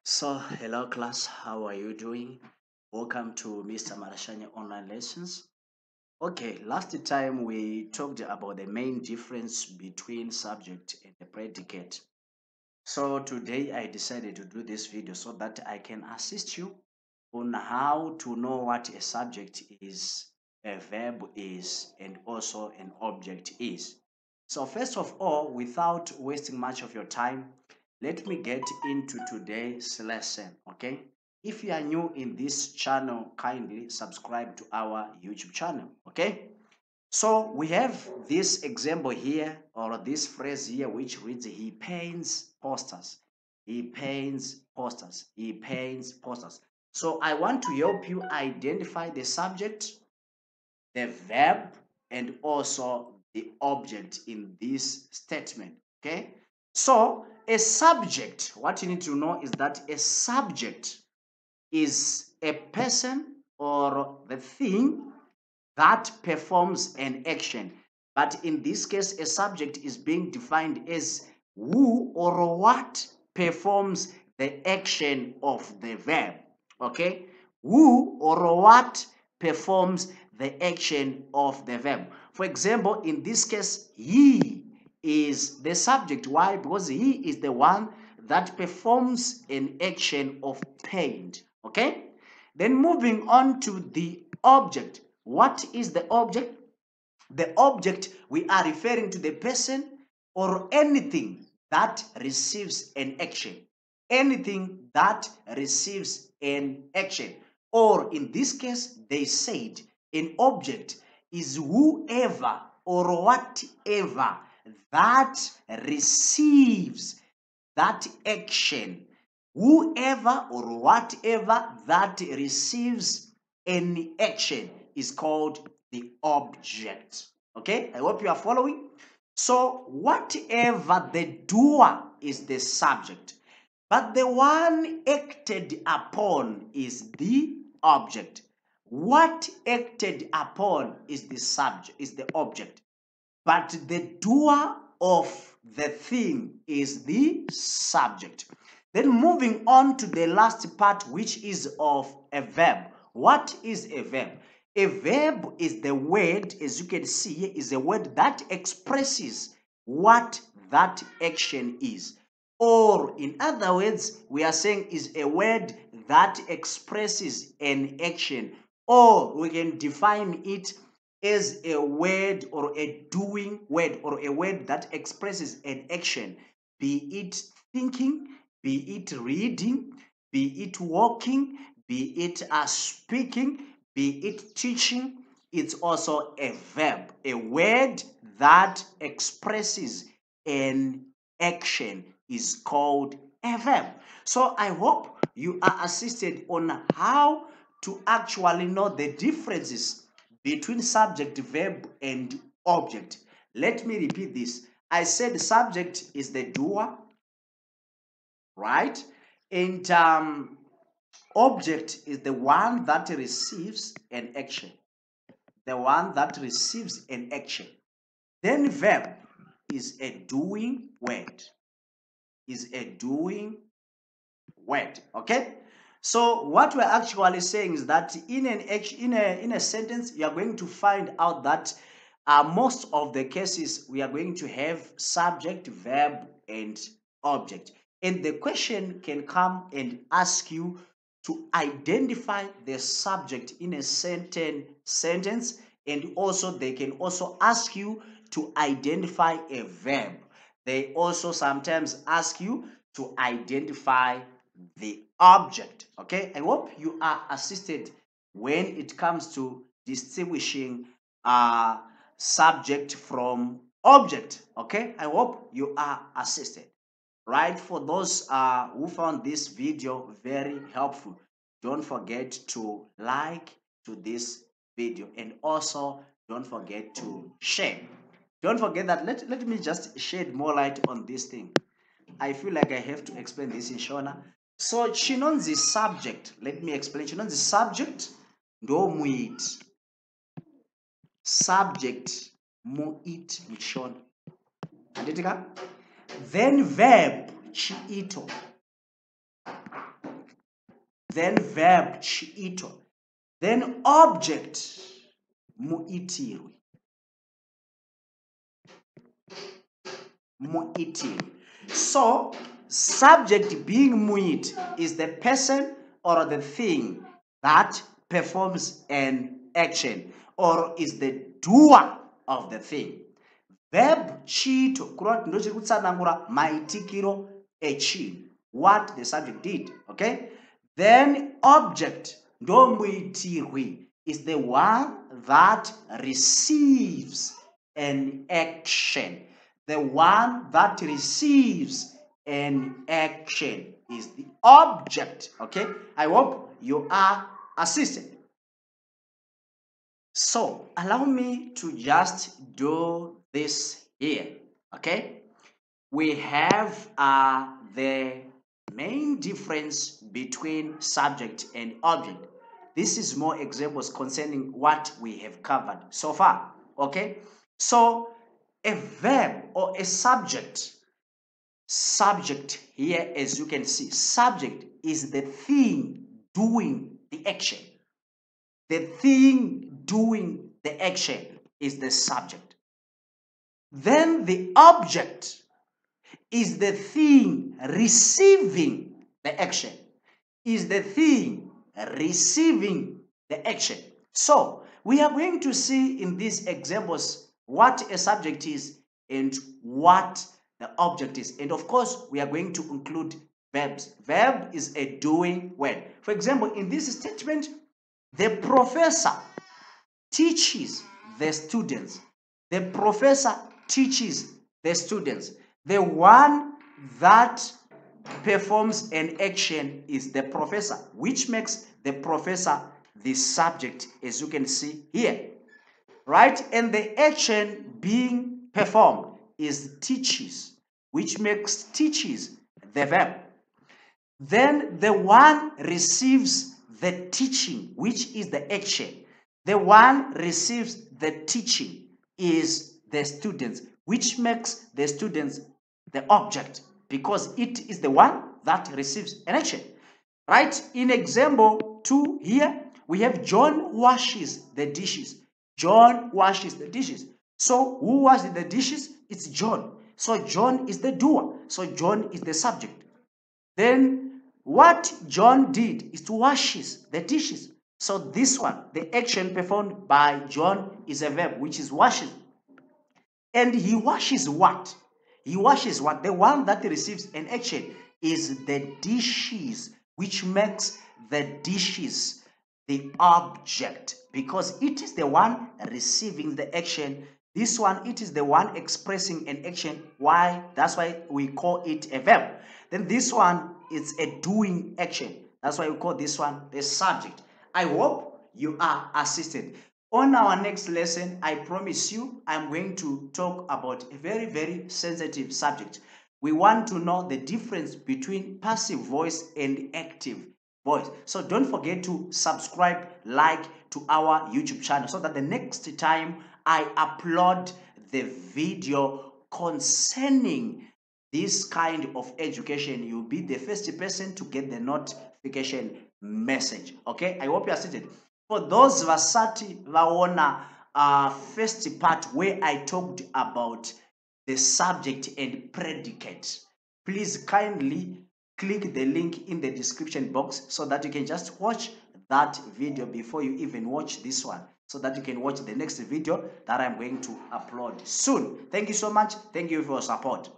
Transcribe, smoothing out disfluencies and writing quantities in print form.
So, hello class, how are you doing? Welcome to Mr. Marashanya online lessons. Okay, last time we talked about the main difference between subject and the predicate. So today I decided to do this video so that I can assist you on how to know what a subject is, a verb is, and also an object is. So first of all, without wasting much of your time, let me get into today's lesson, okay? If you are new in this channel, kindly subscribe to our YouTube channel, okay? So we have this example here, or this phrase here, which reads, he paints posters. He paints posters. He paints posters. So I want to help you identify the subject, the verb, and also the object in this statement. Okay? So a subject, what you need to know is that a subject is a person or the thing that performs an action. But in this case, a subject is being defined as who or what performs the action of the verb. Okay? Who or what performs the action of the verb. For example, in this case, he is the subject. Why? Because he is the one that performs an action of paint. Okay? Then moving on to the object. What is the object? The object, we are referring to the person or anything that receives an action. Anything that receives an action. Or in this case, they said an object is whoever or whatever that receives that action. Whoever or whatever that receives any action is called the object. Okay, I hope you are following. So whatever the doer is the subject, but the one acted upon is the object. What acted upon is the subject, is the object, but the doer of the thing is the subject. Then moving on to the last part, which is of a verb. What is a verb? A verb is the word, as you can see here, is a word that expresses what that action is. Or in other words, we are saying is a word that expresses an action. Or we can define it as a word or a doing word or a word that expresses an action, be it thinking, be it reading, be it walking, be it speaking, be it teaching. It's also a verb, a word that expresses an action is called a verb. So I hope you are assisted on how to actually know the differences between subject, verb, and object. Let me repeat this. I said subject is the doer, right? And object is the one that receives an action. The one that receives an action. Then verb is a doing word. Is a doing word. Okay? So what we're actually saying is that in a sentence, you are going to find out that most of the cases we are going to have subject, verb, and object. And the question can come and ask you to identify the subject in a certain sentence, and also they can also ask you to identify a verb. They also sometimes ask you to identify the object. Okay, I hope you are assisted when it comes to distinguishing subject from object. Okay, I hope you are assisted. Right, for those who found this video very helpful, don't forget to like to this video, and also don't forget to share. Don't forget that let me just shed more light on this thing. I feel like I have to explain this in Shona. So chinonzi subject, let me explain. Chinonzi subject ndo muiti. Subject muiti mshona. Anditika? Then verb chiito. then verb chiito, then object muitirwi. Muitirwi. So subject being muit is the person or the thing that performs an action or is the doer of the thing. Verb chiito kuroti ndo chiri kutsanangura maitikiro echinhu, what the subject did. Okay, then object ndo muitirwi is the one that receives an action. The one that receives an action is the object. Okay, I hope you are assisted. So allow me to just do this here. Okay, we have the main difference between subject and object. This is more examples concerning what we have covered so far. Okay, so a verb or a subject here, as you can see, subject is the thing doing the action. The thing doing the action is the subject. Then the object is the thing receiving the action. Is the thing receiving the action. So we are going to see in these examples what a subject is and what the object is. And of course, we are going to include verbs. Verb is a doing word. For example, in this statement, the professor teaches the students. The professor teaches the students. The one that performs an action is the professor, which makes the professor the subject, as you can see here, right? And the action being performed is teaches, which makes teaches the verb. Then the one receives the teaching, which is the action. The one receives the teaching is the students, which makes the students the object, because it is the one that receives an action. Right? In example 2 here, we have John washes the dishes. John washes the dishes. So who washes the dishes? It's John. So John is the doer. So John is the subject. Then what John did is to washes the dishes. So this one, the action performed by John is a verb, which is washes. And he washes what? He washes what? The one that receives an action is the dishes, which makes the dishes the object, because it is the one receiving the action. This one, it is the one expressing an action. Why? That's why we call it a verb. Then this one is a doing action. That's why we call this one the subject. I hope you are assisted. On our next lesson, I promise you, I'm going to talk about a very, very sensitive subject. We want to know the difference between passive voice and active voice. So don't forget to subscribe, like to our YouTube channel so that the next time I upload the video concerning this kind of education, you'll be the first person to get the notification message. Okay, I hope you are seated. For those vasati vaona first part where I talked about the subject and predicate, please kindly click the link in the description box so that you can just watch that video before you even watch this one, so that you can watch the next video that I'm going to upload soon. Thank you so much. Thank you for your support.